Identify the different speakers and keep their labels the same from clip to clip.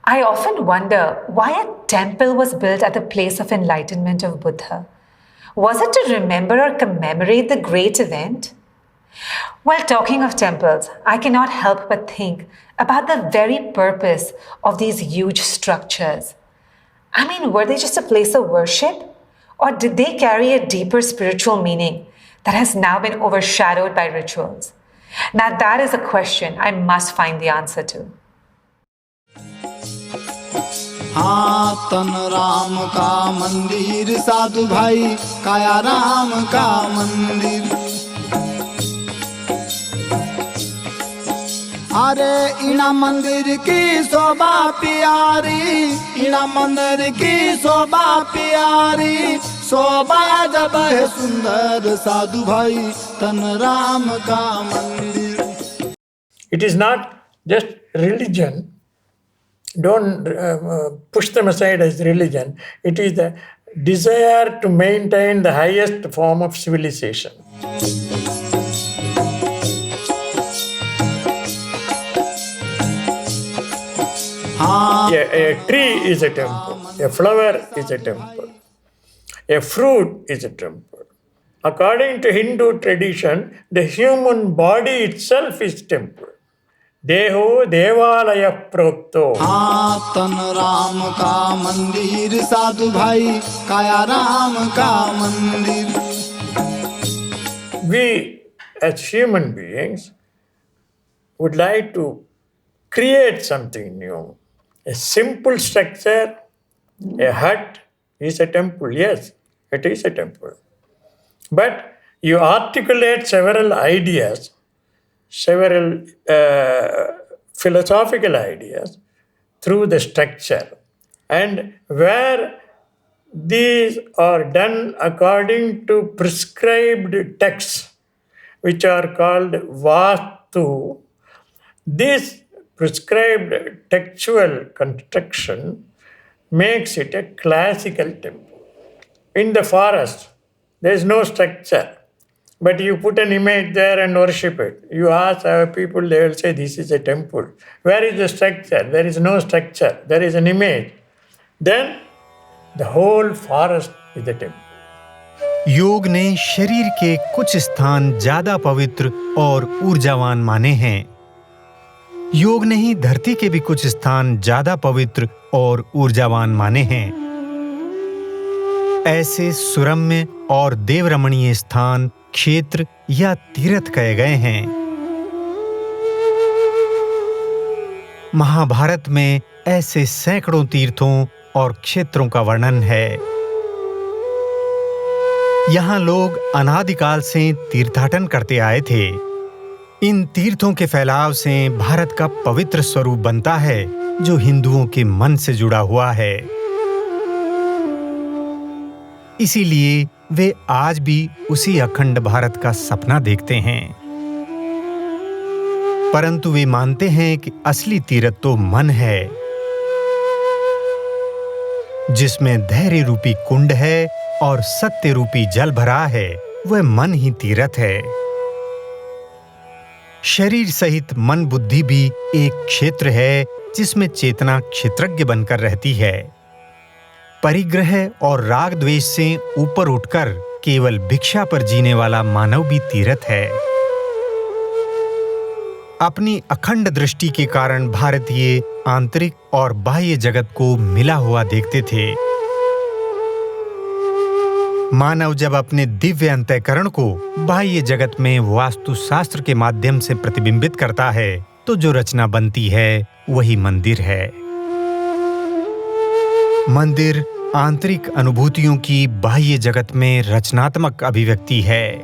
Speaker 1: I often wonder why a temple was built at the place of enlightenment of Buddha. Was it to remember or commemorate the great event? While talking of temples, I cannot help but think about the very purpose of these huge structures. I mean, were they just a place of worship? Or did they carry a deeper spiritual meaning that has now been overshadowed by rituals? Now, that is a question I must find the answer to.
Speaker 2: हाँ, तन राम का मंदिर साधु भाई, काया राम का मंदिर। अरे इना मंदिर की शोभा प्यारी, इना मंदिर की शोभा प्यारी, शोभा जब है सुंदर साधु भाई, तन राम का मंदिर।
Speaker 3: It is not just religion. Don't push them aside as religion. It is the desire to maintain the highest form of civilization. A tree is a temple. A flower is a temple. A fruit is a temple. According to Hindu tradition, the human body itself is temple. देहो देवालय प्रोक्तो।
Speaker 2: हाँ, तन राम का मंदिर साधु भाई, काया राम का मंदिर।
Speaker 3: We as human beings would like to create something new. A simple structure, a hut is a temple. Yes, it is a temple. But you articulate several ideas, several philosophical ideas through the structure. And where these are done according to prescribed texts, which are called Vastu, this prescribed textual construction makes it a classical temple. In the forest, there is no structure. But you put an image there and worship it. You ask our people, they will say, this is a temple. Where is the structure? There is no structure. There is an image. Then the whole forest is a temple.
Speaker 4: योग ने शरीर के कुछ स्थान ज्यादा पवित्र और ऊर्जावान माने हैं। योग ने ही धरती के भी कुछ स्थान ज्यादा पवित्र और ऊर्जावान माने हैं। ऐसे सुरम्य और देवरमणीय स्थान, क्षेत्र या तीर्थ कहे गए हैं। महाभारत में ऐसे सैकड़ों तीर्थों और क्षेत्रों का वर्णन है। यहाँ लोग अनादिकाल से तीर्थाटन करते आए थे। इन तीर्थों के फैलाव से भारत का पवित्र स्वरूप बनता है, जो हिंदुओं के मन से जुड़ा हुआ है। इसीलिए वे आज भी उसी अखंड भारत का सपना देखते हैं। परंतु वे मानते हैं कि असली तीर्थ तो मन है, जिसमें धैर्य रूपी कुंड है और सत्य रूपी जल भरा है। वह मन ही तीर्थ है। शरीर सहित मन बुद्धि भी एक क्षेत्र है, जिसमें चेतना क्षेत्रज्ञ बनकर रहती है। परिग्रह और राग द्वेष से ऊपर उठकर केवल भिक्षा पर जीने वाला मानव भी तीर्थ है। अपनी अखंड दृष्टि के कारण भारतीय आंतरिक और बाह्य जगत को मिला हुआ देखते थे। मानव जब अपने दिव्य अंतःकरण को बाह्य जगत में वास्तुशास्त्र के माध्यम से प्रतिबिंबित करता है, तो जो रचना बनती है वही मंदिर है। मंदिर आंतरिक अनुभूतियों की बाह्य जगत में रचनात्मक अभिव्यक्ति है।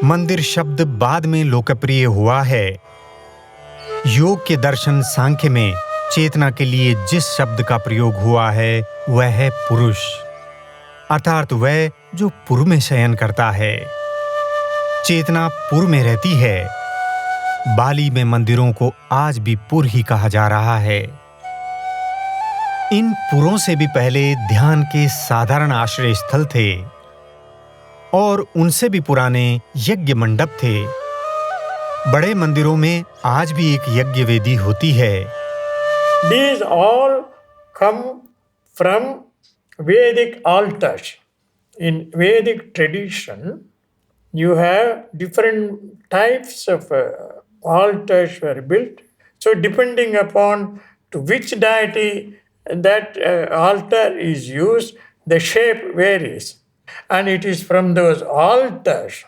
Speaker 4: मंदिर शब्द बाद में लोकप्रिय हुआ है। योग के दर्शन सांख्य में चेतना के लिए जिस शब्द का प्रयोग हुआ है वह है पुरुष, अर्थात वह जो पुर में शयन करता है। चेतना पुर में रहती है। बाली में मंदिरों को आज भी पुर ही कहा जा रहा है। इन पुरों से भी पहले ध्यान के साधारण आश्रय स्थल थे और उनसे भी पुराने यज्ञ मंडप थे। बड़े मंदिरों में आज भी एक यज्ञ वेदी होती है,
Speaker 3: These all come from Vedic altars. In Vedic tradition, you have different types of altars were built. So depending upon to which deity that altar is used, the shape varies. And it is from those altars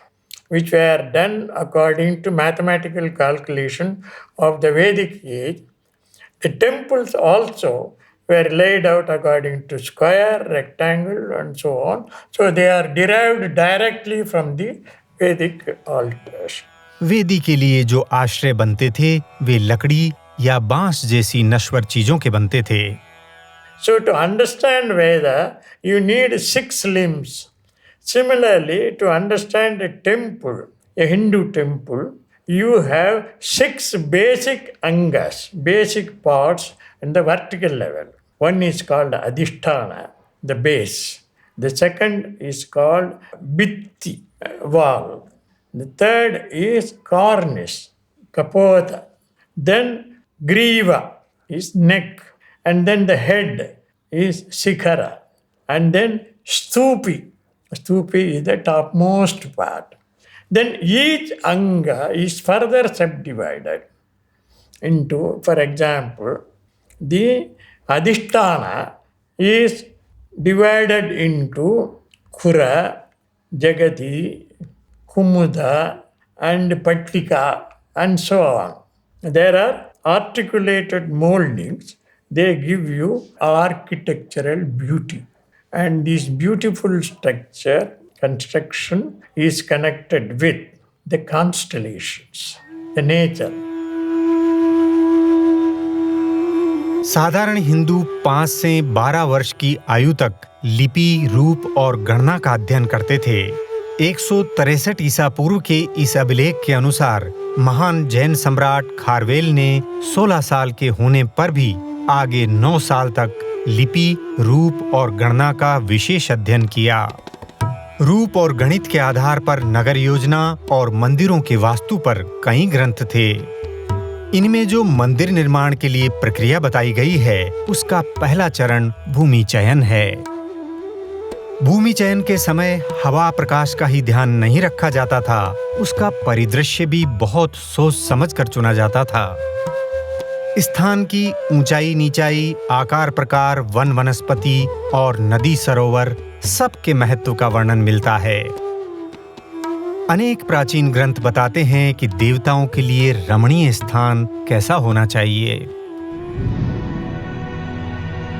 Speaker 3: which were done according to mathematical calculation of the Vedic age. The temples also were laid out according to square, rectangle, and so on. So they are derived directly from the Vedic altars.
Speaker 4: वेदी के लिए जो आश्रय बनते थे वे लकड़ी या बांस जैसी नश्वर चीजों के बनते थे।
Speaker 3: So to understand Veda, you need 6 limbs. Similarly, to understand a temple, a Hindu temple, you have 6 basic angas, basic parts in the vertical level. One is called Adhisthana, the base. The second is called Bitti, wall. The third is Cornice, Kapotha. Then Griva is neck. And then the head is Shikhara. And then Stupi. Stupi is the topmost part. Then each anga is further subdivided into, for example, the Adhisthana is divided into Khura, Jagati, Kumuda, and Pattika, and so on. There are articulated moldings. They give you architectural beauty. And this beautiful construction is connected with the constellations, the nature.
Speaker 4: साधारण हिंदू 5 से 12 वर्ष की आयु तक लिपि, रूप और गणना का अध्ययन करते थे। 163 ईसा पूर्व के इस अभिलेख के अनुसार महान जैन सम्राट खारवेल ने 16 साल के होने पर भी आगे 9 साल तक लिपि, रूप और गणना का विशेष अध्ययन किया। रूप और गणित के आधार पर नगर योजना और मंदिरों के वास्तु पर कई ग्रंथ थे। इनमें जो मंदिर निर्माण के लिए प्रक्रिया बताई गई है, उसका पहला चरण भूमि चयन है। भूमि चयन के समय हवा प्रकाश का ही ध्यान नहीं रखा जाता था, उसका परिदृश्य भी बहुत सोच समझ कर चुना जाता था। स्थान की ऊंचाई नीचाई, आकार प्रकार, वन वनस्पति और नदी सरोवर सबके महत्व का वर्णन मिलता है। अनेक प्राचीन ग्रंथ बताते हैं कि देवताओं के लिए रमणीय स्थान कैसा होना चाहिए।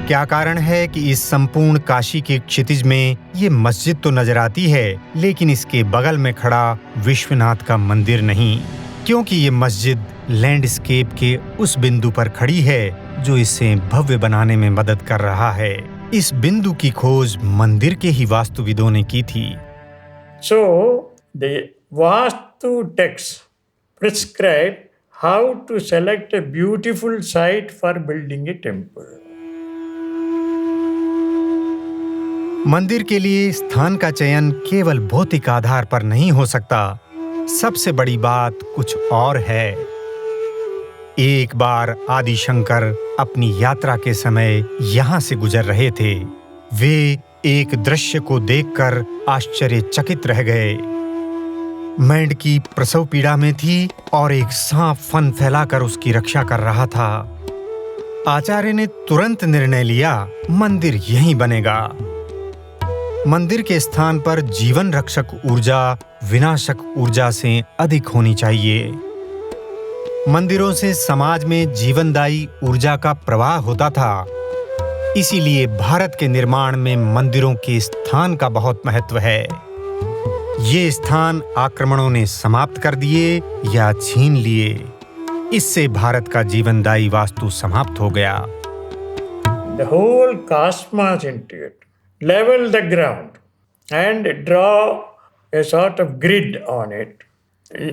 Speaker 4: क्या कारण है कि इस संपूर्ण काशी के क्षितिज में ये मस्जिद तो नजर आती है, लेकिन इसके बगल में खड़ा विश्वनाथ का मंदिर नहीं? क्योंकि ये मस्जिद लैंडस्केप के उस बिंदु पर खड़ी है जो इसे भव्य बनाने में मदद कर रहा है। इस बिंदु की खोज मंदिर के ही वास्तुविदों ने की थी।
Speaker 3: So, the Vastu texts prescribe how to select a beautiful site for building a temple.
Speaker 4: मंदिर के लिए स्थान का चयन केवल भौतिक आधार पर नहीं हो सकता। सबसे बड़ी बात कुछ और है। एक बार आदि शंकर अपनी यात्रा के समय यहाँ से गुजर रहे थे। वे एक दृश्य को देखकर आश्चर्यचकित रह गए। मेंढकी प्रसव पीड़ा में थी और एक सांप फन फैलाकर उसकी रक्षा कर रहा था। आचार्य ने तुरंत निर्णय लिया, मंदिर यहीं बनेगा। मंदिर के स्थान पर जीवन रक्षक ऊर्जा विनाशक ऊर्जा से अधिक होनी चाहिए। मंदिरों से समाज में जीवनदायी ऊर्जा का प्रवाह होता था। इसीलिए भारत के निर्माण में मंदिरों के स्थान का बहुत महत्व है। ये स्थान आक्रमणों ने समाप्त कर दिए या छीन लिए। इससे भारत का जीवनदायी वास्तु समाप्त हो गया।
Speaker 3: The whole cosmos into it. Level the ground and draw a sort of grid on it.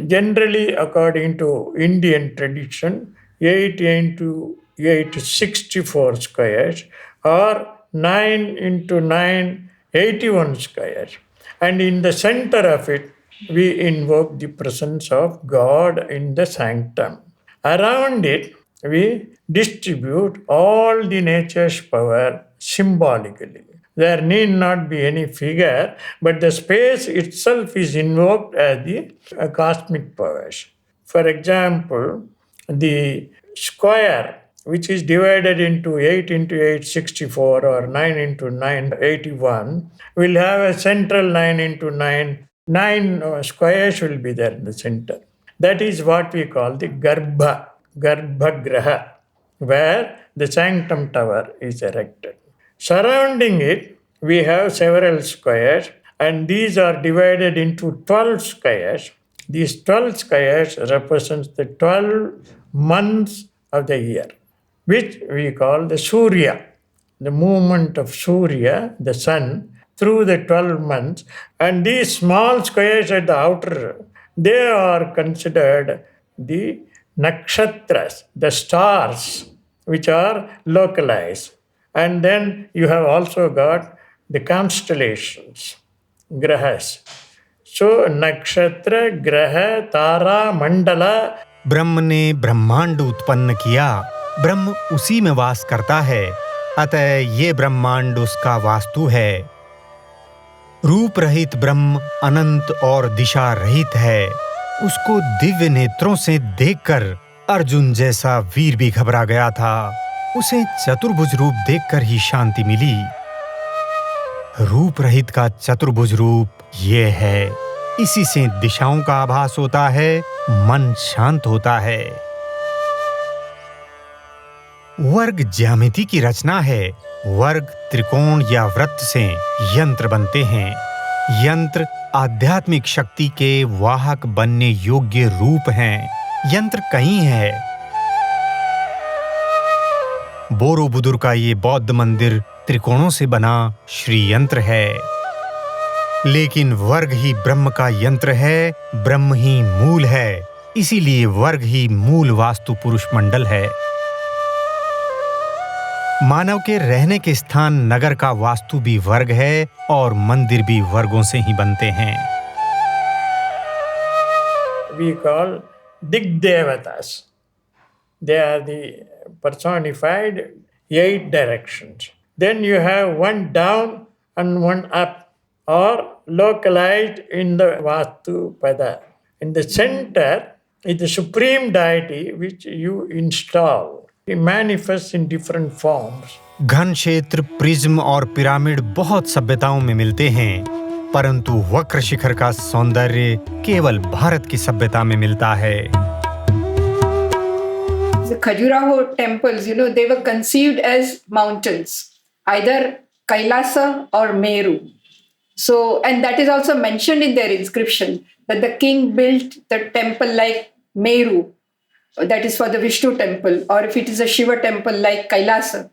Speaker 3: Generally, according to Indian tradition, 8 into 8 64 squares or 9 into 9 81 squares. And in the center of it, we invoke the presence of God in the sanctum. Around it, we distribute all the nature's power symbolically. There need not be any figure, but the space itself is invoked as the cosmic powers. For example, the square, which is divided into 8 into 8, 64, or 9 into 9, 81, will have a central 9 into 9. 9 squares will be there in the center. That is what we call the Garbhagraha, where the sanctum tower is erected. Surrounding it, we have several squares, and these are divided into 12 squares. These 12 squares represent the 12 months of the year, which we call the Surya, the movement of Surya, the sun, through the 12 months. And these small squares at the outer, they are considered the nakshatras, the stars, which are localized. And then you have also got the constellations, grahas. So nakshatra, graha, tara, mandala.
Speaker 4: ब्रह्म ने ब्रह्मांड उत्पन्न किया, ब्रह्म उसी में वास करता है, अतः ये ब्रह्मांड उसका वास्तु है। रूप रहित ब्रह्म अनंत और दिशा रहित है। उसको दिव्य नेत्रों से देखकर अर्जुन जैसा वीर भी घबरा गया था। उसे चतुर्भुज रूप देखकर ही शांति मिली। रूप रहित का चतुर्भुज रूप ये है। इसी से दिशाओं का आभास होता है, मन शांत होता है। वर्ग ज्यामिति की रचना है। वर्ग त्रिकोण या वृत्त से यंत्र बनते हैं। यंत्र आध्यात्मिक शक्ति के वाहक बनने योग्य रूप हैं। यंत्र कई हैं। बोरोबुदुर का ये बौद्ध मंदिर त्रिकोणों से बना श्री यंत्र है। लेकिन वर्ग ही ब्रह्म का यंत्र है, ब्रह्म ही मूल है। इसीलिए वर्ग ही मूल वास्तु पुरुष मंडल है। मानव के रहने के स्थान नगर का वास्तु भी वर्ग है और मंदिर भी वर्गों से ही बनते हैं।
Speaker 3: We call Digdevatas. They are the personified 8 directions. Then you have one down and one up, or localized in the Vastu Pada. In the center is the supreme deity which you install. It manifests in different forms.
Speaker 4: घन क्षेत्र, prism और pyramid बहुत सभ्यताओं में मिलते हैं, परंतु वक्र शिखर का सौंदर्य केवल भारत की सभ्यता में मिलता है।
Speaker 5: The Khajuraho temples, they were conceived as mountains, either Kailasa or Meru. So, and that is also mentioned in their inscription, that the king built the temple like Meru, that is for the Vishnu temple, or if it is a Shiva temple like Kailasa.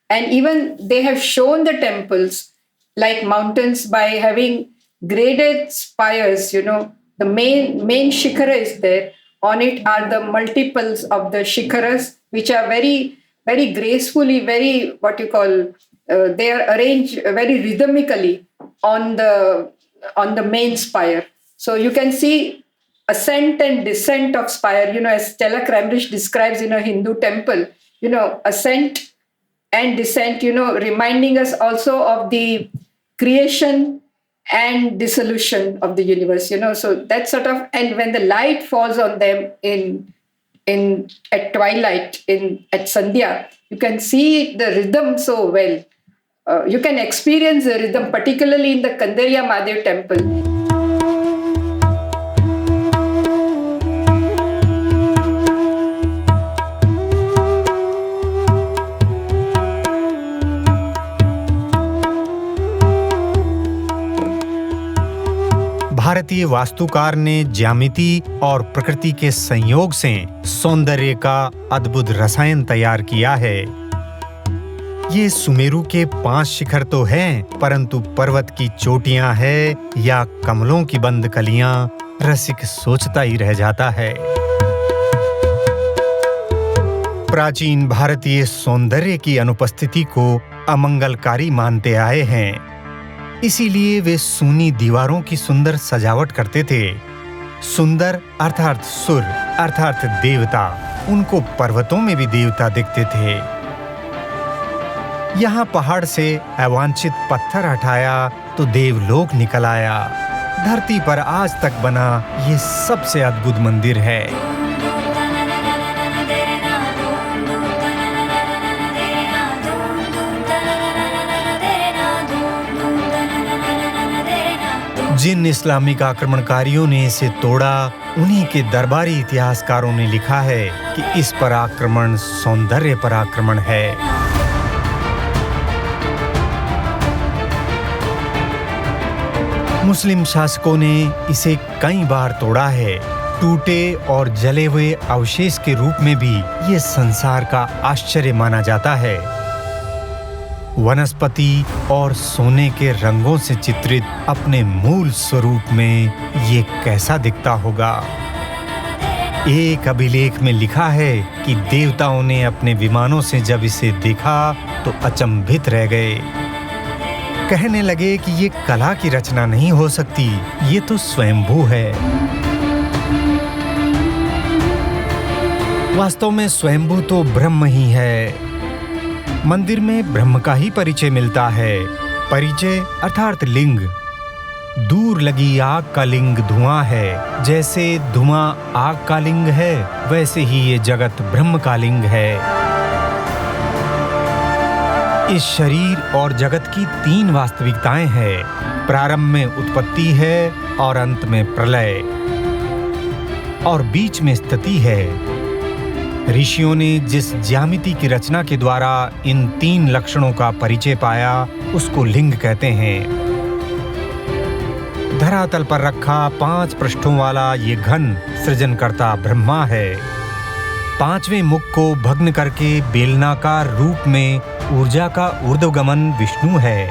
Speaker 5: And even they have shown the temples like mountains by having graded spires, the main shikhara is there. On it are the multiples of the shikharas, which are very, very gracefully, very, they are arranged very rhythmically on the main spire. So you can see ascent and descent of spire, as Stella Cramrish describes in a Hindu temple, ascent and descent, reminding us also of the creation and dissolution of the universe, so that sort of, and when the light falls on them at twilight, at Sandhya, you can see the rhythm so well. You can experience the rhythm, particularly in the Kandariya Mahadev temple.
Speaker 4: भारतीय वास्तुकार ने ज्यामिति और प्रकृति के संयोग से सौंदर्य का अद्भुत रसायन तैयार किया है। ये सुमेरु के 5 शिखर तो हैं, परंतु पर्वत की चोटियां हैं या कमलों की बंद कलियां, रसिक सोचता ही रह जाता है। प्राचीन भारतीय सौंदर्य की अनुपस्थिति को अमंगलकारी मानते आए हैं। इसीलिए वे सूनी दीवारों की सुंदर सजावट करते थे। सुंदर अर्थात सुर अर्थात देवता। उनको पर्वतों में भी देवता दिखते थे। यहाँ पहाड़ से अवांछित पत्थर हटाया तो देवलोक निकल आया। धरती पर आज तक बना ये सबसे अद्भुत मंदिर है। जिन इस्लामिक आक्रमणकारियों ने इसे तोड़ा, उन्हीं के दरबारी इतिहासकारों ने लिखा है कि इस पर आक्रमण सौंदर्य पर आक्रमण है। मुस्लिम शासकों ने इसे कई बार तोड़ा है। टूटे और जले हुए अवशेष के रूप में भी ये संसार का आश्चर्य माना जाता है। वनस्पति और सोने के रंगों से चित्रित अपने मूल स्वरूप में ये कैसा दिखता होगा। एक अभिलेख में लिखा है कि देवताओं ने अपने विमानों से जब इसे देखा तो अचंभित रह गए। कहने लगे कि ये कला की रचना नहीं हो सकती, ये तो स्वयंभू है। वास्तव में स्वयंभू तो ब्रह्म ही है। मंदिर में ब्रह्म का ही परिचय मिलता है। परिचय अर्थात लिंग। दूर लगी आग का लिंग धुआं है। जैसे धुआं आग का लिंग है, वैसे ही ये जगत ब्रह्म का लिंग है। इस शरीर और जगत की 3 वास्तविकताएं हैं। प्रारंभ में उत्पत्ति है और अंत में प्रलय, और बीच में स्थिति है। ऋषियों ने जिस ज्यामिति की रचना के द्वारा इन 3 लक्षणों का परिचय पाया, उसको लिंग कहते हैं। धरातल पर रखा 5 पृष्ठों वाला ये घन सृजनकर्ता ब्रह्मा है। 5वें मुख को भग्न करके बेलनाकार रूप में ऊर्जा का ऊर्ध्वगमन विष्णु है।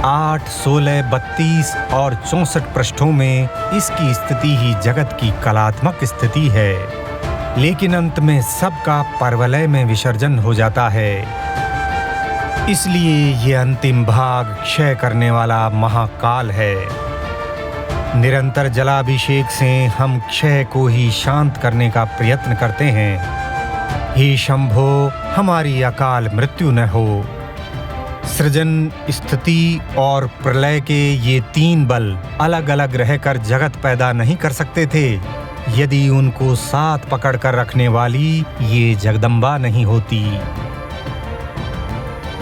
Speaker 4: 8, 16, 32 और 64 पृष्ठों में इसकी स्थिति ही जगत की कलात्मक स्थिति है। लेकिन अंत में सबका परवलय में विसर्जन हो जाता है। इसलिए ये अंतिम भाग क्षय करने वाला महाकाल है। निरंतर जलाभिषेक से हम क्षय को ही शांत करने का प्रयत्न करते हैं। हे शंभो, हमारी अकाल मृत्यु न हो। सृजन, स्थिति और प्रलय के ये 3 बल अलग अलग रहकर जगत पैदा नहीं कर सकते थे यदि उनको साथ पकड़कर रखने वाली ये जगदम्बा नहीं होती।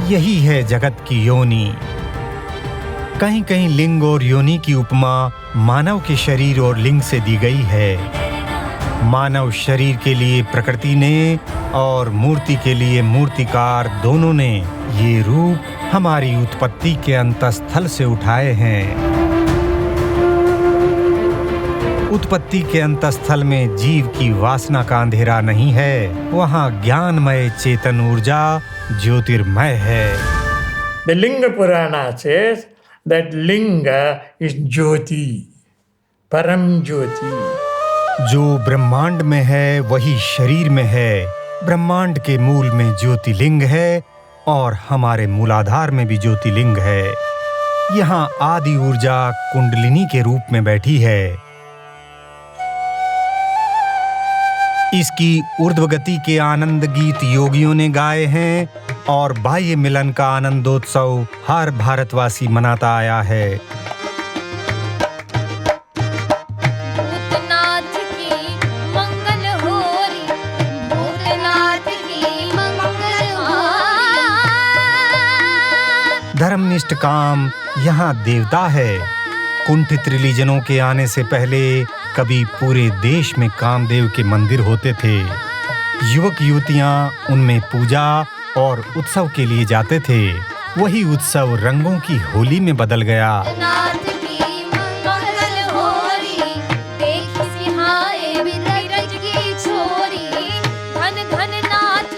Speaker 4: यही है जगत की योनि। कहीं कहीं लिंग और योनि की उपमा मानव के शरीर और लिंग से दी गई है। मानव शरीर के लिए प्रकृति ने और मूर्ति के लिए मूर्तिकार दोनों ने ये रूप हमारी उत्पत्ति के अंतस्थल से उठाए हैं। उत्पत्ति के अंतस्थल में जीव की वासना का अंधेरा नहीं है, वहाँ ज्ञानमय चेतन ऊर्जा ज्योतिर्मय है।
Speaker 3: The Linga Purana says that Linga is Jyoti, Param Jyoti.
Speaker 4: जो ब्रह्मांड में है वही शरीर में है। ब्रह्मांड के मूल में ज्योतिलिंग है और हमारे मूलाधार में भी ज्योतिलिंग है। यहाँ आदि ऊर्जा कुंडलिनी के रूप में बैठी है। इसकी ऊर्ध्वगति के आनंद गीत योगियों ने गाए हैं और बाह्य मिलन का आनंदोत्सव हर भारतवासी मनाता आया है।
Speaker 6: भूतनाथ की मंगल होरी, भूतनाथ की मंगल होरी।
Speaker 4: धर्मनिष्ठ काम यहाँ देवता है। कुंठित रिलीजनों के आने से पहले कभी पूरे देश में कामदेव के मंदिर होते थे। युवक युवतियां उनमें पूजा और उत्सव के लिए जाते थे। वही उत्सव रंगों की होली में बदल गया।
Speaker 6: भूतनाथ की मंगल होरी, देख सिहाए विरज की छोरी। धन धन नाथ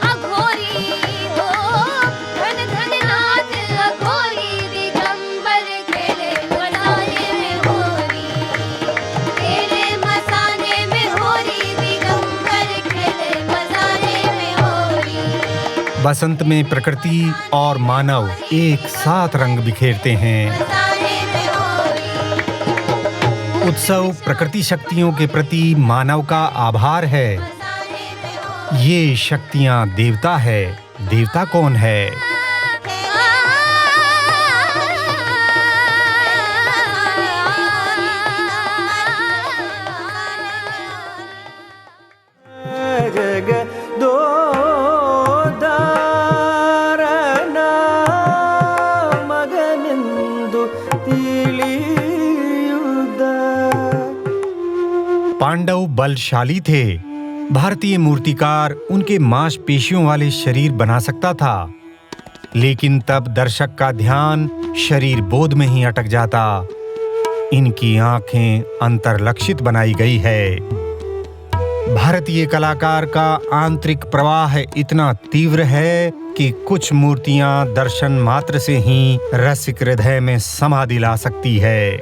Speaker 6: अघोरी हो, धन धन नाथ अघोरी। दिगंबर खेले मसाने में होरी, खेले मसाने में होरी। दिगंबर खेले मसाने में होरी।
Speaker 4: बसंत में प्रकृति और मानव एक साथ रंग बिखेरते हैं।
Speaker 6: मसाने में होरी।
Speaker 4: उत्सव प्रकृति शक्तियों के प्रति मानव का आभार है। ये शक्तियां देवता है। देवता कौन है? पांडव बलशाली थे। भारतीय मूर्तिकार उनके मांसपेशियों वाले शरीर बना सकता था, लेकिन तब दर्शक का ध्यान शरीर बोध में ही अटक जाता। इनकी आंखें अंतर्लक्षित बनाई गई है। भारतीय कलाकार का आंतरिक प्रवाह इतना तीव्र है कि कुछ मूर्तियां दर्शन मात्र से ही रसिक हृदय में समाधि ला सकती है।